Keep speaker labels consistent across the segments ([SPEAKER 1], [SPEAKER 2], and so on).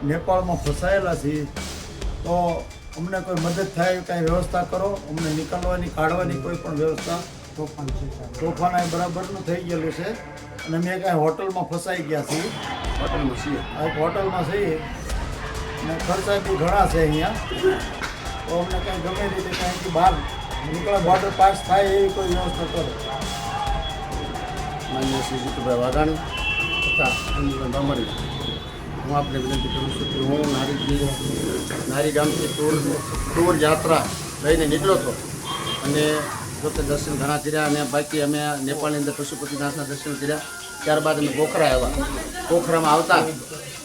[SPEAKER 1] નેપાળમાં ફસાયેલા છીએ તો અમને કોઈ મદદ થાય, કાંઈ વ્યવસ્થા કરો, અમને નીકળવાની કાઢવાની કોઈ પણ વ્યવસ્થા. તોફાન અહીં બરાબરનું થઈ ગયેલું છે અને અમે કાંઈ હોટલમાં ફસાઈ ગયા છીએ. હોટલમાં છીએ અને ખર્ચા બી ઘણા છે અહીંયા. તો અમને કાંઈ ગમે રીતે કાંઈથી બહાર નીકળે, બોર્ડર પાસ થાય એવી કોઈ વ્યવસ્થા કરો.
[SPEAKER 2] માન્ય શ્રી જીતુભાઈ વાઘાણી તથા અંજુભાઈ બામણી, હું આપને વિનંતી કરું છું કે હું નારી ગામથી ટૂર યાત્રા લઈને નીકળ્યો હતો અને જોકે દર્શન ઘણા કર્યા અને બાકી અમે નેપાળની અંદર પશુપતિનાથના દર્શન કર્યા. ત્યારબાદ અમે પોખરા આવ્યા. પોખરામાં આવતા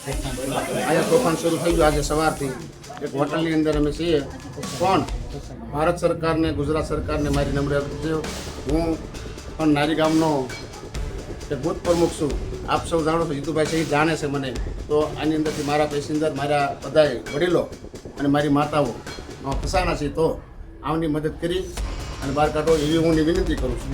[SPEAKER 2] અહીંયા તોફાન શરૂ થઈ ગયું. આજે સવારથી એક હોટલની અંદર અમે છીએ. પણ ભારત સરકારને, ગુજરાત સરકારને મારી નમ્ર વિનંતી, હું પણ નારી ગામનો એક ભૂત પ્રમુખ છું. આપ સૌ જાણો છો, જીતુભાઈ છે એ જાણે છે મને. તો આની અંદરથી મારા પેસેન્જર, મારા બધાએ વડીલો અને મારી માતાઓ ફસાણા છે, તો આવની મદદ કરી અને બહાર કાઢો એવી હું વિનંતી કરું છું.